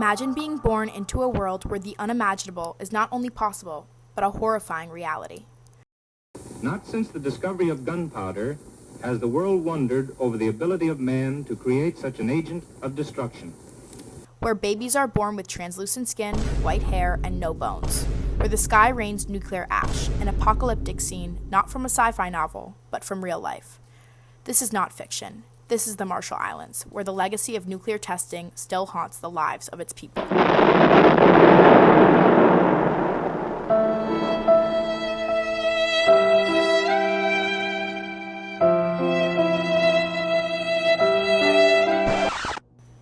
Imagine being born into a world where the unimaginable is not only possible, but a horrifying reality. Not since the discovery of gunpowder has the world wondered over the ability of man to create such an agent of destruction. Where babies are born with translucent skin, white hair, and no bones. Where the sky rains nuclear ash, an apocalyptic scene not from a sci-fi novel, but from real life. This is not fiction. This is the Marshall Islands, where the legacy of nuclear testing still haunts the lives of its people.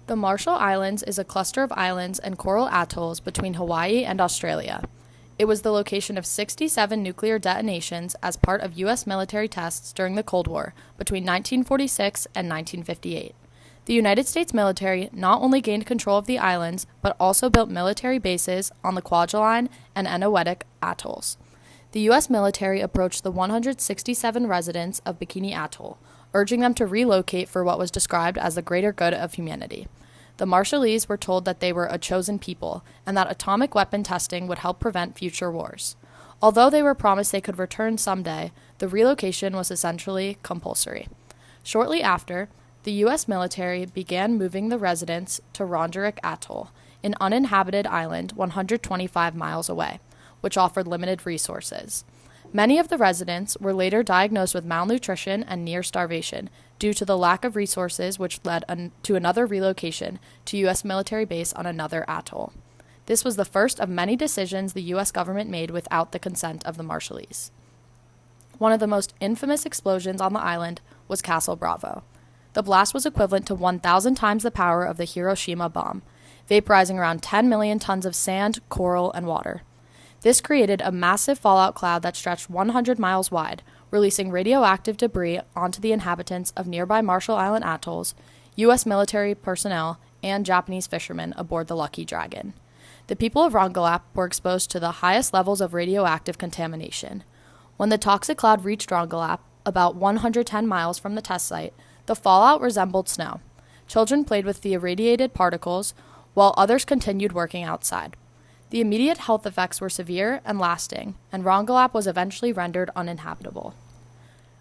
The Marshall Islands is a cluster of islands and coral atolls between Hawaii and Australia. It was the location of 67 nuclear detonations as part of U.S. military tests during the Cold War between 1946 and 1958. The United States military not only gained control of the islands, but also built military bases on the Kwajalein and Eniwetok atolls. The U.S. military approached the 167 residents of Bikini Atoll, urging them to relocate for what was described as the greater good of humanity. The Marshallese were told that they were a chosen people and that atomic weapon testing would help prevent future wars. Although they were promised they could return someday, the relocation was essentially compulsory. Shortly after, the U.S. military began moving the residents to Rongerik Atoll, an uninhabited island 125 miles away, which offered limited resources. Many of the residents were later diagnosed with malnutrition and near starvation due to the lack of resources, which led to another relocation to U.S. military base on another atoll. This was the first of many decisions the U.S. government made without the consent of the Marshallese. One of the most infamous explosions on the island was Castle Bravo. The blast was equivalent to 1,000 times the power of the Hiroshima bomb, vaporizing around 10 million tons of sand, coral, and water. This created a massive fallout cloud that stretched 100 miles wide, releasing radioactive debris onto the inhabitants of nearby Marshall Island atolls, U.S. military personnel, and Japanese fishermen aboard the Lucky Dragon. The people of Rongelap were exposed to the highest levels of radioactive contamination. When the toxic cloud reached Rongelap, about 110 miles from the test site, the fallout resembled snow. Children played with the irradiated particles, while others continued working outside. The immediate health effects were severe and lasting, and Rongelap was eventually rendered uninhabitable.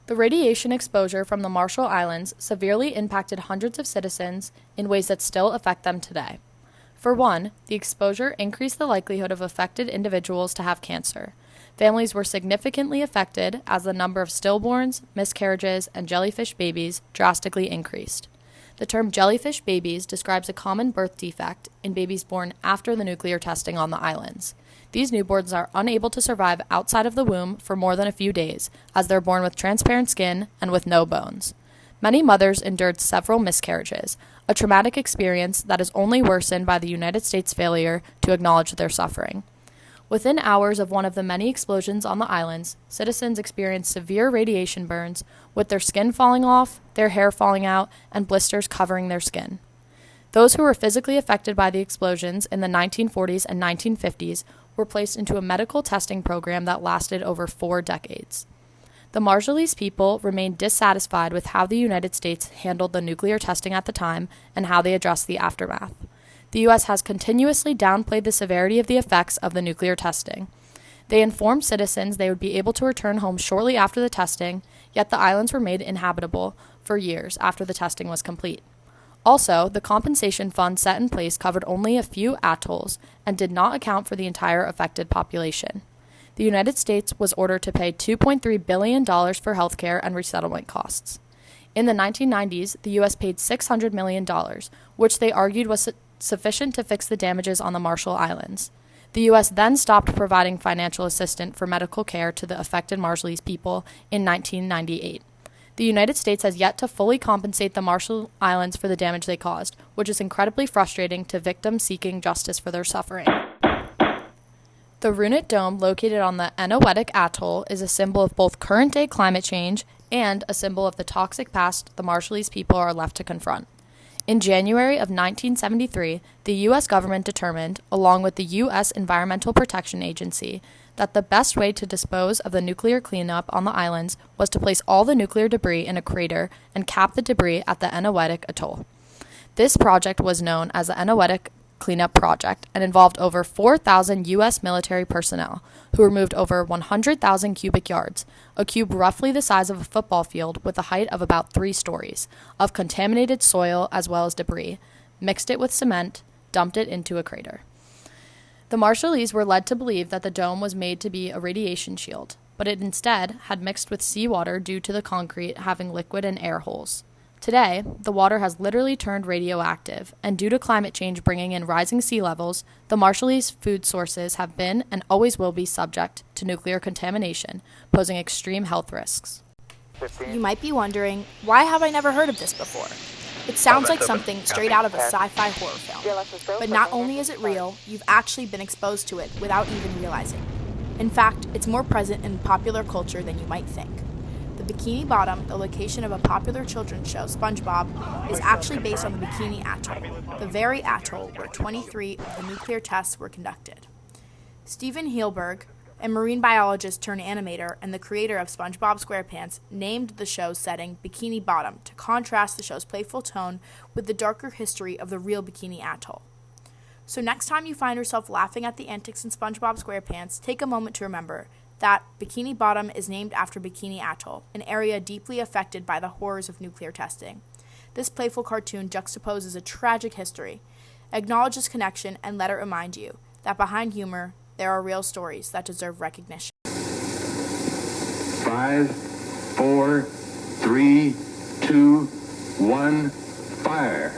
The radiation exposure from the Marshall Islands severely impacted hundreds of citizens in ways that still affect them today. For one, the exposure increased the likelihood of affected individuals to have cancer. Families were significantly affected as the number of stillborns, miscarriages, and jellyfish babies drastically increased. The term jellyfish babies describes a common birth defect in babies born after the nuclear testing on the islands. These newborns are unable to survive outside of the womb for more than a few days, as they're born with transparent skin and with no bones. Many mothers endured several miscarriages, a traumatic experience that is only worsened by the United States' failure to acknowledge their suffering. Within hours of one of the many explosions on the islands, citizens experienced severe radiation burns, with their skin falling off, their hair falling out, and blisters covering their skin. Those who were physically affected by the explosions in the 1940s and 1950s were placed into a medical testing program that lasted over 4 decades. The Marshallese people remained dissatisfied with how the United States handled the nuclear testing at the time and how they addressed the aftermath. The U.S. has continuously downplayed the severity of the effects of the nuclear testing. They informed citizens they would be able to return home shortly after the testing, yet the islands were made inhabitable for years after the testing was complete. Also, the compensation fund set in place covered only a few atolls and did not account for the entire affected population. The United States was ordered to pay $2.3 billion for healthcare and resettlement costs. In the 1990s, the U.S. paid $600 million, which they argued was sufficient to fix the damages on the Marshall Islands. The U.S. then stopped providing financial assistance for medical care to the affected Marshallese people in 1998. The United States has yet to fully compensate the Marshall Islands for the damage they caused, which is incredibly frustrating to victims seeking justice for their suffering. The Runit Dome, located on the Eniwetok Atoll, is a symbol of both current-day climate change and a symbol of the toxic past the Marshallese people are left to confront. In January of 1973, the U.S. government determined, along with the U.S. Environmental Protection Agency, that the best way to dispose of the nuclear cleanup on the islands was to place all the nuclear debris in a crater and cap the debris at the Eniwetok Atoll. This project was known as the Eniwetok cleanup project and involved over 4,000 U.S. military personnel who removed over 100,000 cubic yards, a cube roughly the size of a football field with a height of about 3 stories, of contaminated soil as well as debris, mixed it with cement, dumped it into a crater. The Marshallese were led to believe that the dome was made to be a radiation shield, but it instead had mixed with seawater due to the concrete having liquid and air holes. Today, the water has literally turned radioactive, and due to climate change bringing in rising sea levels, the Marshallese food sources have been and always will be subject to nuclear contamination, posing extreme health risks. You might be wondering, why have I never heard of this before? It sounds like something straight out of a sci-fi horror film. But not only is it real, you've actually been exposed to it without even realizing. In fact, it's more present in popular culture than you might think. The Bikini Bottom, the location of a popular children's show, SpongeBob, is actually based on the Bikini Atoll, the very atoll where 23 of the nuclear tests were conducted. Steven Spielberg, a marine biologist turned animator and the creator of SpongeBob SquarePants, named the show's setting Bikini Bottom to contrast the show's playful tone with the darker history of the real Bikini Atoll. So next time you find yourself laughing at the antics in SpongeBob SquarePants, take a moment to remember that Bikini Bottom is named after Bikini Atoll, an area deeply affected by the horrors of nuclear testing. This playful cartoon juxtaposes a tragic history. Acknowledge this connection and let it remind you that behind humor, there are real stories that deserve recognition. 5, 4, 3, 2, 1, fire.